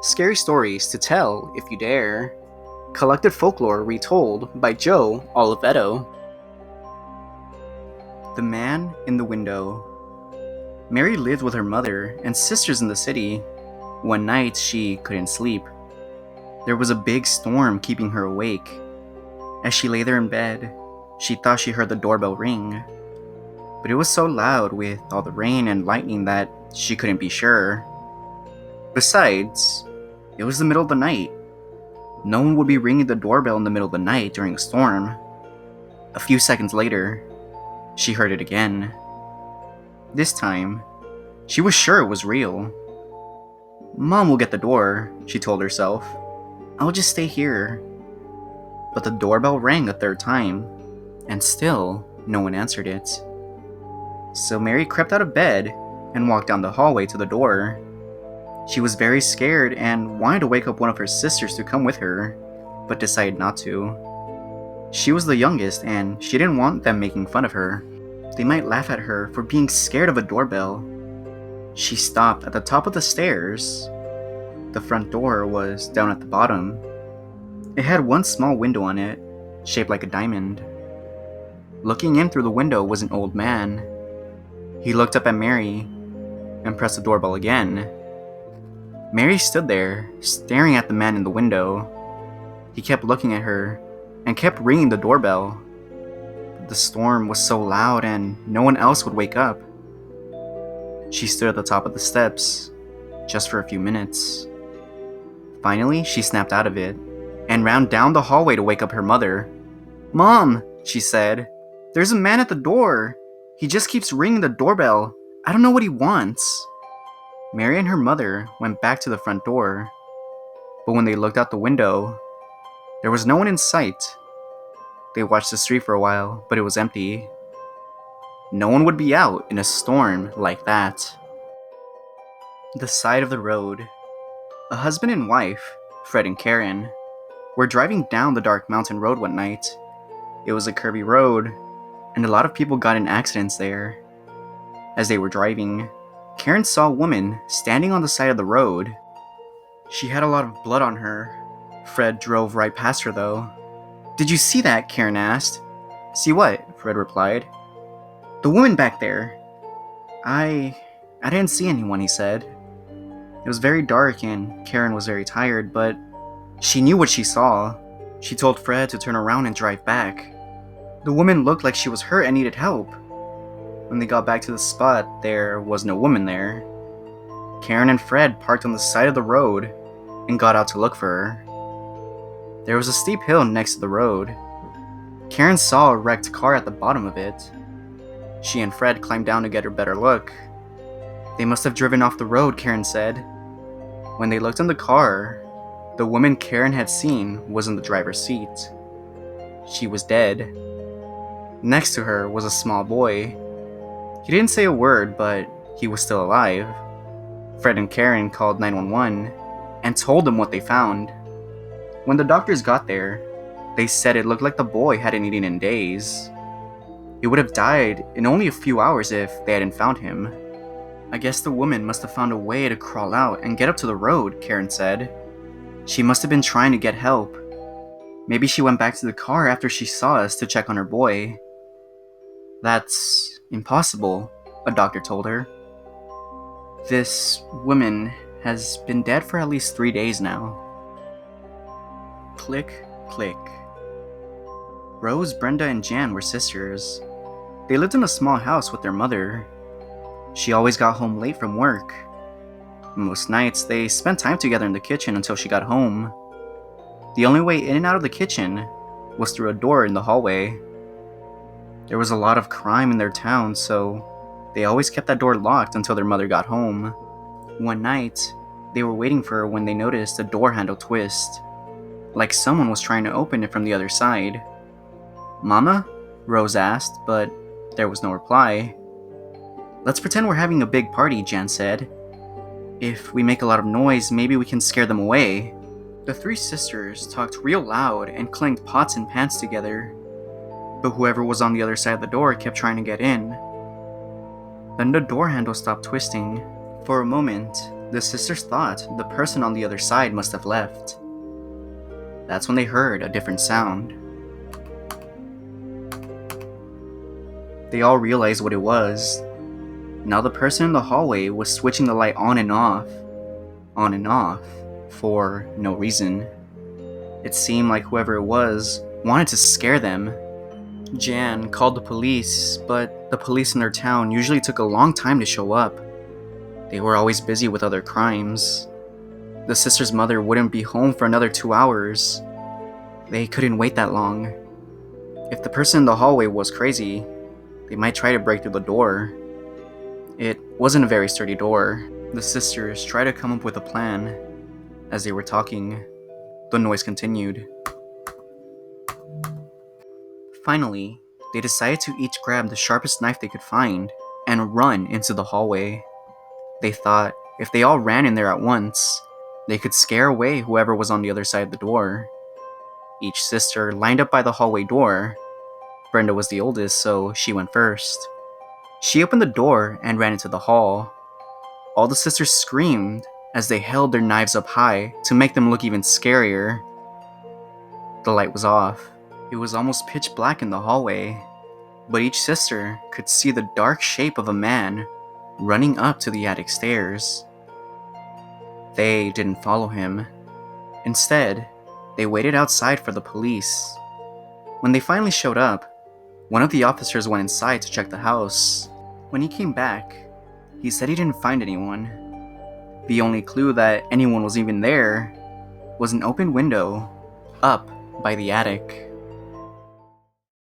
Scary stories to tell if you dare. Collected folklore retold by Joe Oliveto. The Man in the Window. Mary lived with her mother and sisters in the city. One night, she couldn't sleep. There was a big storm keeping her awake. As she lay there in bed, she thought she heard the doorbell ring. But it was so loud with all the rain and lightning that she couldn't be sure. Besides, it was the middle of the night. No one would be ringing the doorbell in the middle of the night during a storm. A few seconds later, she heard it again. This time, she was sure it was real. Mom will get the door, she told herself. I'll just stay here. But the doorbell rang a third time, and still no one answered it. So Mary crept out of bed and walked down the hallway to the door. She was very scared and wanted to wake up one of her sisters to come with her, but decided not to. She was the youngest and she didn't want them making fun of her. They might laugh at her for being scared of a doorbell. She stopped at the top of the stairs. The front door was down at the bottom. It had one small window on it, shaped like a diamond. Looking in through the window was an old man. He looked up at Mary and pressed the doorbell again. Mary stood there, staring at the man in the window. He kept looking at her and kept ringing the doorbell. The storm was so loud and no one else would wake up. She stood at the top of the steps, just for a few minutes. Finally, she snapped out of it and ran down the hallway to wake up her mother. "Mom," she said, "there's a man at the door. He just keeps ringing the doorbell. I don't know what he wants." Mary and her mother went back to the front door, but when they looked out the window, there was no one in sight. They watched the street for a while, but it was empty. No one would be out in a storm like that. The side of the road. A husband and wife, Fred and Karen, were driving down the dark mountain road one night. It was a curvy road, and a lot of people got in accidents there. As they were driving, Karen saw a woman standing on the side of the road. She had a lot of blood on her. Fred drove right past her though. "Did you see that?" Karen asked. "See what?" Fred replied. "The woman back there." I didn't see anyone," he said. It was very dark and Karen was very tired, but she knew what she saw. She told Fred to turn around and drive back. The woman looked like she was hurt and needed help. When they got back to the spot, there was no woman there. Karen and Fred parked on the side of the road and got out to look for her. There was a steep hill next to the road. Karen saw a wrecked car at the bottom of it. She and Fred climbed down to get a better look. "They must have driven off the road," Karen said. When they looked in the car, the woman Karen had seen was in the driver's seat. She was dead. Next to her was a small boy. He didn't say a word, but he was still alive. Fred and Karen called 911 and told them what they found. When the doctors got there, they said it looked like the boy hadn't eaten in days. He would have died in only a few hours if they hadn't found him. "I guess the woman must have found a way to crawl out and get up to the road," Karen said. "She must have been trying to get help. Maybe she went back to the car after she saw us to check on her boy." "That's impossible," a doctor told her. "This woman has been dead for at least 3 days now." Click, click. Rose, Brenda, and Jan were sisters. They lived in a small house with their mother. She always got home late from work. Most nights, they spent time together in the kitchen until she got home. The only way in and out of the kitchen was through a door in the hallway. There was a lot of crime in their town, so they always kept that door locked until their mother got home. One night, they were waiting for her when they noticed the door handle twist, like someone was trying to open it from the other side. "Mama?" Rose asked, but there was no reply. "Let's pretend we're having a big party," Jan said. "If we make a lot of noise, maybe we can scare them away." The three sisters talked real loud and clanged pots and pans together, but whoever was on the other side of the door kept trying to get in. Then the door handle stopped twisting. For a moment, The sisters thought the person on the other side must have left. That's when they heard a different sound. They all realized what it was. Now the person in the hallway was switching the light on and off, for no reason. It seemed like whoever it was wanted to scare them. Jan called the police, but the police in their town usually took a long time to show up. They were always busy with other crimes. The sister's mother wouldn't be home for another 2 hours. They couldn't wait that long. If the person in the hallway was crazy, they might try to break through the door. It wasn't a very sturdy door. The sisters tried to come up with a plan. As they were talking, the noise continued. Finally, they decided to each grab the sharpest knife they could find and run into the hallway. They thought if they all ran in there at once, they could scare away whoever was on the other side of the door. Each sister lined up by the hallway door. Brenda was the oldest, so she went first. She opened the door and ran into the hall. All the sisters screamed as they held their knives up high to make them look even scarier. The light was off. It was almost pitch black in the hallway, but each sister could see the dark shape of a man running up to the attic stairs. They didn't follow him. Instead, they waited outside for the police. When they finally showed up, one of the officers went inside to check the house. When he came back, he said he didn't find anyone. The only clue that anyone was even there was an open window up by the attic.